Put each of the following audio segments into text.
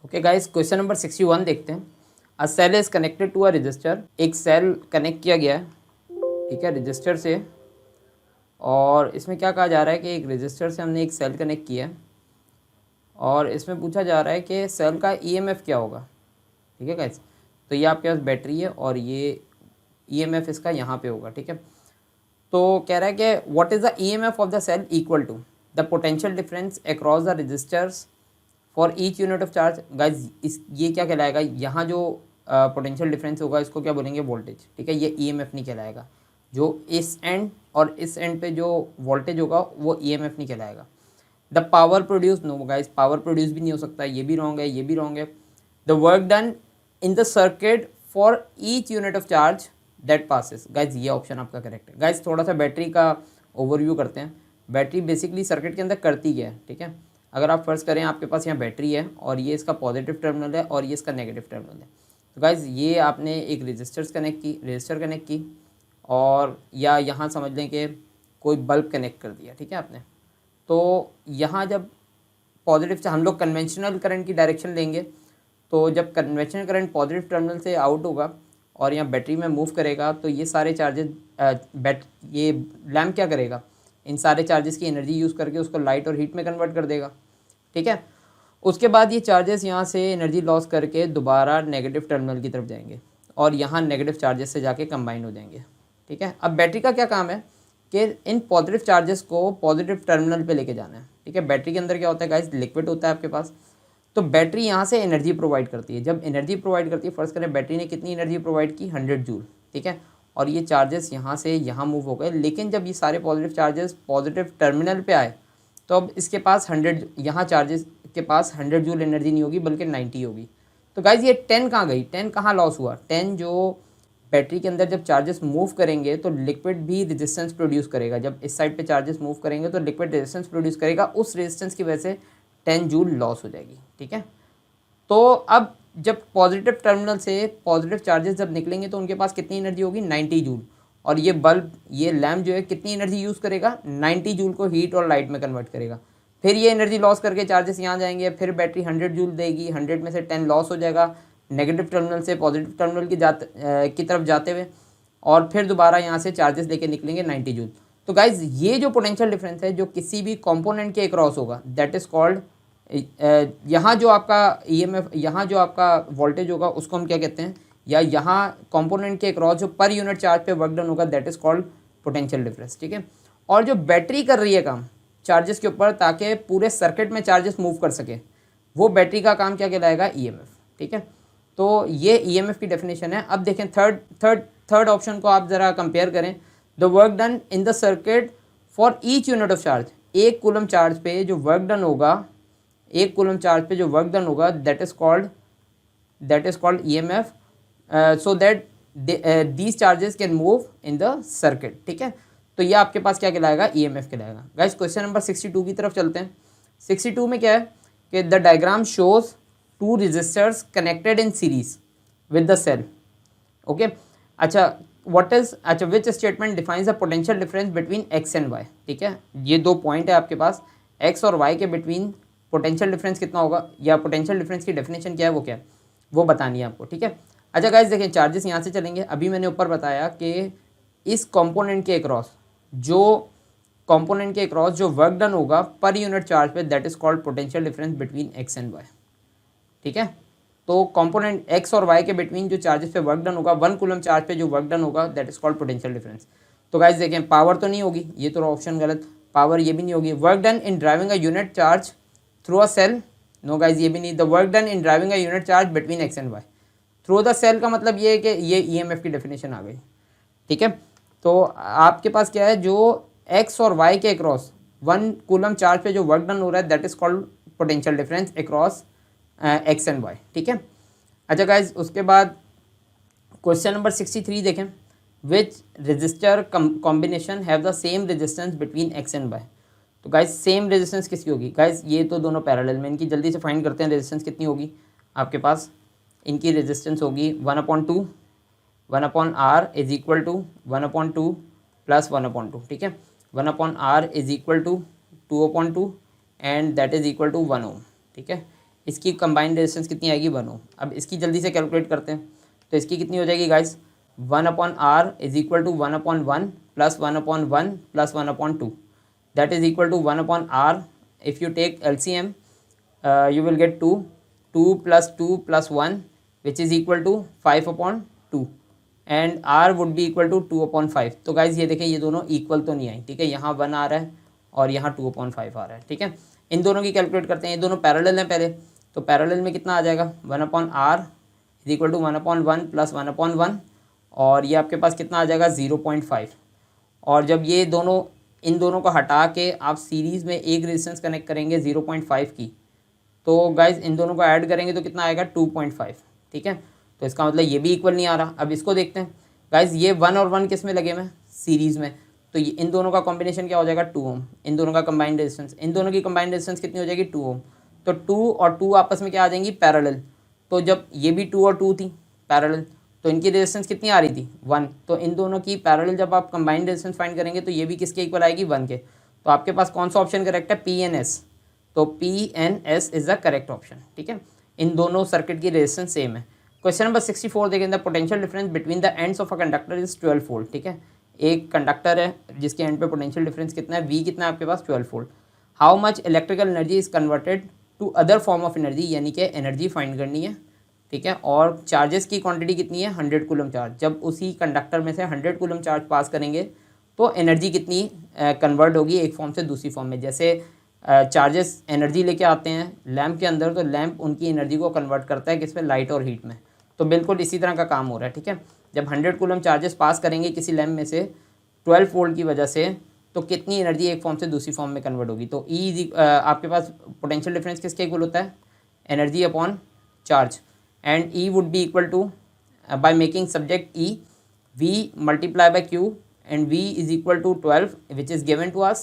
Okay guys, question number 61 देखते हैं। A cell is connected to a register. एक cell connect किया गया है, ठीक है, रजिस्टर से। और इसमें क्या कहा जा रहा है कि एक रजिस्टर से हमने एक सेल कनेक्ट किया है और इसमें पूछा जा रहा है कि सेल का ईएमएफ क्या होगा। ठीक है गाइस, तो ये आपके पास बैटरी है और ये ईएमएफ इसका यहाँ पे होगा। ठीक है, तो कह रहा है कि what is the EMF of the cell equal to the potential difference across the resistors for each unit of charge. Guys इस ये क्या कहलाएगा, यहाँ जो पोटेंशियल डिफरेंस होगा इसको क्या बोलेंगे, वोल्टेज। ठीक है, ये ईएमएफ नहीं कहलाएगा। जो इस एंड और इस एंड पे जो वोल्टेज होगा वो ईएमएफ नहीं कहलाएगा। The power produce, no guys, power produce भी नहीं हो सकता, ये भी रॉन्ग है, ये भी रॉन्ग है। The work done in the circuit for each unit of charge that passes. Guys ये ऑप्शन आपका करेक्ट है। गाइज थोड़ा सा बैटरी का ओवरव्यू करते हैं। बैटरी बेसिकली सर्किट के अंदर करती क्या है। ठीक है, अगर आप फर्ज करें आपके पास यहाँ बैटरी है और ये इसका पॉजिटिव टर्मिनल है और ये इसका नेगेटिव टर्मिनल है। तो गाइज ये आपने एक रजिस्टर कनेक्ट की और या यहाँ समझ लें कि कोई बल्ब कनेक्ट कर दिया। ठीक है आपने, तो यहाँ जब पॉजिटिव से हम लोग कन्वेंशनल करंट की डायरेक्शन लेंगे, तो जब कन्वेंशनल करंट पॉजिटिव टर्मिनल से आउट होगा और यहाँ बैटरी में मूव करेगा तो ये सारे चार्जेस ये लैम्प क्या करेगा, इन सारे चार्जेस की एनर्जी यूज़ करके उसको लाइट और हीट में कन्वर्ट कर देगा। ठीक है, उसके बाद ये चार्जेस यहाँ से एनर्जी लॉस करके दोबारा नेगेटिव टर्मिनल की तरफ जाएंगे और यहाँ नेगेटिव चार्जेस से जाके कंबाइन हो जाएंगे। ठीक है, अब बैटरी का क्या काम है कि इन पॉजिटिव चार्जेस को पॉजिटिव टर्मिनल पे लेके जाना है। ठीक है, बैटरी के अंदर क्या होता है गाइस, लिक्विड होता है आपके पास। तो बैटरी यहाँ से एनर्जी प्रोवाइड करती है। जब एनर्जी प्रोवाइड करती है, फर्स्ट करें बैटरी ने कितनी एनर्जी प्रोवाइड की, 100 जूल। ठीक है, और ये चार्जेस यहाँ से यहाँ मूव हो गए, लेकिन जब ये सारे पॉजिटिव चार्जेस पॉजिटिव टर्मिनल पे आए तो अब इसके पास 100, यहाँ चार्जेस के पास 100 जूल एनर्जी नहीं होगी बल्कि 90 होगी। तो गाइज ये 10 कहाँ गई, 10 कहाँ लॉस हुआ, 10 जो बैटरी के अंदर जब चार्जेस मूव करेंगे तो लिक्विड भी रेजिस्टेंस प्रोड्यूस करेगा। जब इस साइड पे चार्जेस मूव करेंगे तो लिक्विड रेजिस्टेंस प्रोड्यूस करेगा, उस रेजिस्टेंस की वजह से 10 जूल लॉस हो जाएगी। ठीक है, तो अब जब पॉजिटिव टर्मिनल से पॉजिटिव चार्जेस जब निकलेंगे तो उनके पास कितनी एनर्जी होगी, 90 जूल। और ये बल्ब, ये लैम्प जो है कितनी एनर्जी यूज़ करेगा, 90 जूल को हीट और लाइट में कन्वर्ट करेगा। फिर ये एनर्जी लॉस करके चार्जेस यहाँ जाएंगे, फिर बैटरी 100 जूल देगी, 100 में से 10 लॉस हो जाएगा नेगेटिव टर्मिनल से पॉजिटिव टर्मिनल की तरफ जाते हुए, और फिर दोबारा यहाँ से चार्जेस लेके निकलेंगे 90 जूल। तो गाइज ये जो पोटेंशियल डिफरेंस है जो किसी भी कंपोनेंट के अक्रॉस होगा दैट इज़ कॉल्ड, यहाँ जो आपका ईएमएफ, यहाँ जो आपका वोल्टेज होगा उसको हम क्या कहते हैं, या यहाँ कंपोनेंट के अक्रॉस जो पर यूनिट चार्ज पे वर्क डन होगा that is called potential difference. ठीक है, और जो बैटरी कर रही है काम चार्जेस के ऊपर ताकि पूरे सर्किट में चार्जेस मूव कर सके, वो बैटरी का काम क्या कहलाएगा, ईएमएफ। ठीक है, तो ये ईएमएफ की डेफिनेशन है। अब देखें थर्ड ऑप्शन को आप ज़रा कंपेयर करें। The work done in the circuit for each unit of charge. एक कूलम चार्ज पे जो वर्क डन होगा, एक कूलम चार्ज पे जो वर्क डन होगा that is called EMF, so that these charges can move in the circuit. ठीक है, तो ये आपके पास क्या कहलाएगा, ईएमएफ कहलाएगा। गाइस क्वेश्चन नंबर 62 की तरफ चलते हैं। 62 में क्या है कि the diagram shows two registers connected in series with the cell. Okay, अच्छा which statement defines the potential difference between X and Y. ठीक है, ये दो पॉइंट है आपके पास, एक्स और वाई के बिटवीन पोटेंशियल डिफरेंस कितना होगा, या पोटेंशियल डिफरेंस की डेफिनेशन क्या है, वो क्या है वो बतानी है आपको। ठीक है, अच्छा गाइस देखें, चार्जेस यहाँ से चलेंगे। अभी मैंने ऊपर बताया कि इस कंपोनेंट के अक्रॉस जो वर्क डन होगा पर यूनिट चार्ज पे that is called potential difference between X and Y. ठीक है, तो कंपोनेंट एक्स और वाई के बिटवीन जो चार्जेस पे वर्क डन होगा, 1 कूलम चार्ज पे जो वर्क डन होगा that is called potential difference. तो गाइस देखें, पावर तो नहीं होगी, ये तो ऑप्शन गलत, पावर ये भी नहीं होगी। Work done in driving a unit charge through a cell, no guys ये भी नहीं। The work done in driving a unit charge between X and Y through the cell का मतलब ये है कि ये ईएमएफ की डेफिनेशन आ गई। ठीक है, तो आपके पास क्या है, जो एक्स और वाई के अक्रॉस 1 कूलम चार्ज पे जो वर्क डन हो रहा है that is called potential difference across X and Y. ठीक है, अच्छा गाइज उसके बाद क्वेश्चन नंबर 63 देखें। Which register combination have the same resistance between X and Y. तो गाइज सेम रेजिस्टेंस किसकी होगी, गाइज ये तो दोनों पैरेलल में, इनकी जल्दी से फाइंड करते हैं। रेजिस्टेंस कितनी होगी आपके पास, इनकी रेजिस्टेंस होगी 1/2, 1/r is equal to 1/2 plus 1/2। ठीक है, 1/r is equal to 2/2 and that is equal to 1 ohm. ठीक है, इसकी कंबाइंड रेजिस्टेंस कितनी आएगी 1 ओम। अब इसकी जल्दी से कैलकुलेट करते हैं, तो इसकी कितनी हो जाएगी guys 1/R is equal to 1/1 plus 1/1 plus 1/2 that is equal to 1/R। If you take LCM you will get 2 plus 2 plus 1 which is equal to 5/2 and R would be equal to 2/5। तो guys ये देखें ये दोनों equal तो नहीं आई, ठीक है, यहाँ 1 आ रहा है और यहाँ 2/5 आ रहा है, ठीक है। इन दोनों की कैलकुलेट करते हैं, ये दोनों पैरेलल हैं पहले, तो पैरेलल में कितना आ जाएगा 1/R is equal to 1/1 plus 1/1 और ये आपके पास कितना आ जाएगा 0.5। और जब ये दोनों इन दोनों को हटा के आप सीरीज़ में एक रेजिस्टेंस कनेक्ट करेंगे 0.5 की, तो गाइज इन दोनों को ऐड करेंगे तो कितना आएगा 2.5, ठीक है। तो इसका मतलब ये भी इक्वल नहीं आ रहा। अब इसको देखते हैं गाइज, ये 1 और 1 किस में लगे हुए सीरीज़ में, तो ये इन दोनों का कॉम्बिनेशन क्या हो जाएगा 2 ओम। इन दोनों का कंबाइंड रेजिस्टेंस, इन दोनों की कंबाइंड रेजिस्टेंस कितनी हो जाएगी 2 ओम। तो 2 और 2 आपस में क्या आ जाएंगी पैरेलल। तो जब ये भी 2 और 2 थी पैरेलल, तो इनकी रेजिस्टेंस कितनी आ रही थी 1। तो इन दोनों की पैरेलल जब आप कंबाइंड रेजिस्टेंस फाइंड करेंगे तो ये भी किसके इक्वल आएगी 1 के। तो आपके पास कौन सा ऑप्शन करेक्ट है PNS। तो PNS is the correct option, ठीक है। इन दोनों सर्किट की रेजिस्टेंस सेम है। क्वेश्चन नंबर 64 देखें, the potential difference between the ends of a conductor is 12 volt, ठीक है। एक कंडक्टर है जिसके एंड पे पोटेंशियल डिफरेंस कितना है V कितना है आपके पास 12 volt. How much electrical energy is converted to other form of energy, यानी कि एनर्जी फाइंड करनी है, ठीक है। और चार्जेस की क्वांटिटी कितनी है 100 कूलम चार्ज। जब उसी कंडक्टर में से 100 कूलम चार्ज पास करेंगे तो एनर्जी कितनी कन्वर्ट होगी एक फॉर्म से दूसरी फॉर्म में। जैसे चार्जेस एनर्जी लेके आते हैं लैंप के अंदर, तो लैंप उनकी एनर्जी को कन्वर्ट करता है किस में, लाइट और हीट में। तो बिल्कुल इसी तरह का काम हो रहा है, ठीक है। जब 100 कूलम चार्जेस पास करेंगे किसी लैंप में से 12 वोल्ट की वजह से, तो कितनी एनर्जी एक फॉर्म से दूसरी फॉर्म में कन्वर्ट होगी। तो आपके पास पोटेंशियल डिफरेंस किसके इक्वल होता है energy upon charge, and E would be equal to by making subject E, V multiply by Q, and V is equal to 12 which is given to us,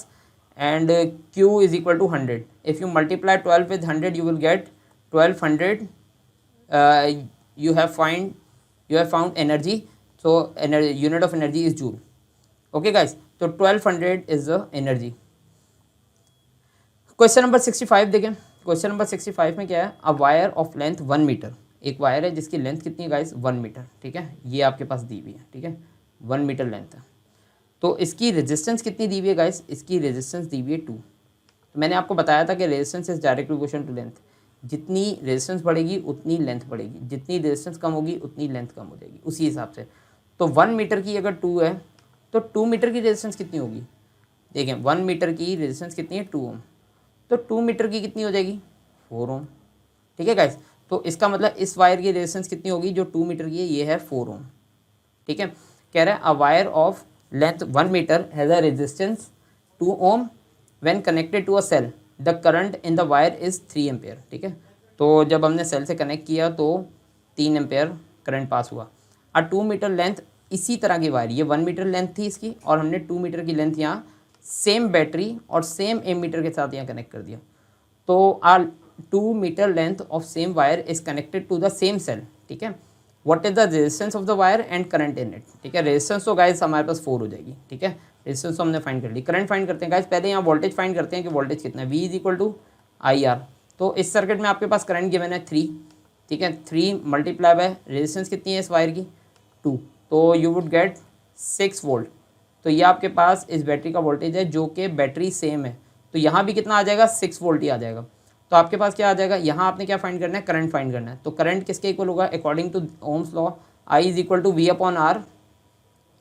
and Q is equal to 100. If you multiply 12 with 100 you will get 1200. You have found energy, so unit of energy is joule. Okay guys, so 1200 is the energy. Question number 65 देखें। Question number 65 में क्या है, a wire of length 1 metre, एक wire है जिसकी length कितनी है guys 1 metre, ठीक है। ये आपके पास दी हुई है, ठीक है, 1 मीटर लेंथ है। तो इसकी रेजिस्टेंस कितनी दी हुई है गाइस, इसकी रेजिस्टेंस दी हुई है 2। तो मैंने आपको बताया था कि resistance is direct proportional to length. जितनी रेजिस्टेंस बढ़ेगी उतनी लेंथ बढ़ेगी, जितनी रेजिस्टेंस कम होगी उतनी लेंथ कम हो जाएगी, उसी हिसाब से। तो 1 मीटर की अगर 2 है तो 2 मीटर की रेजिस्टेंस कितनी होगी, देखें 1 मीटर की रेजिस्टेंस कितनी है 2 ओम, तो 2 मीटर की कितनी हो जाएगी 4 ओम, ठीक है गाइस। तो इसका मतलब इस वायर की रेजिस्टेंस कितनी होगी जो 2 मीटर की है, ये है 4 ओम, ठीक है। कह रहा है a wire of length 1 metre has a resistance 2 ohm when connected to a cell, the current in the wire is 3 ampere, ठीक है। तो जब हमने सेल से कनेक्ट किया तो 3 एम्पेयर करंट पास हुआ। 2 मीटर लेंथ, इसी तरह की वायर, ये 1 मीटर लेंथ थी इसकी और हमने 2 मीटर की लेंथ यहाँ सेम बैटरी और सेम एमीटर के साथ यहाँ कनेक्ट कर दिया। तो 2 metre length of same wire is connected to the same cell, ठीक है। What is the resistance of the wire and current in it, ठीक है। रेजिस्टेंस तो गाइस हमारे पास 4 हो जाएगी, ठीक है। रेजिस्टेंस तो हमने फाइंड कर ली। करंट फाइंड करते हैं गाइस, पहले यहाँ वोल्टेज फाइंड करते हैं कि वोल्टेज कितना है, V is equal to IR। तो इस सर्किट में आपके पास करंट गिवन है 3, ठीक है। 3 मल्टीप्लाई बाय रेजिस्टेंस कितनी है इस वायर की 2, तो यू वुड गेट 6 वोल्ट। तो ये आपके पास इस बैटरी का वोल्टेज है जो कि बैटरी सेम है, तो यहाँ भी कितना आ जाएगा 6 वोल्ट ही आ जाएगा। तो आपके पास क्या आ जाएगा, यहाँ आपने क्या फाइंड करना है, करंट फाइंड करना है। तो करंट किसके इक्वल होगा, according to Ohm's law I is equal to V upon R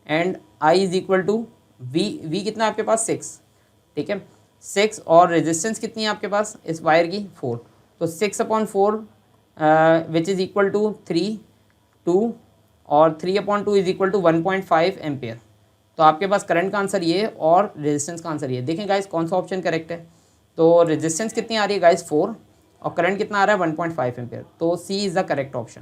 and I is equal to V कितना है आपके पास 6, ठीक है 6, और रेजिस्टेंस कितनी है आपके पास इस वायर की 4, तो 6/4 विच इज़ इक्वल टू 2 और 3/2 इज इक्वल टू 1.5 एम्पेयर। तो आपके पास करंट का आंसर ये है और रेजिस्टेंस का आंसर ये है। देखें गाइस कौन सा ऑप्शन करेक्ट है। तो रेजिस्टेंस कितनी आ रही है गाइस 4 और करंट कितना आ रहा है 1.5 एम्पेयर, तो C is the correct option.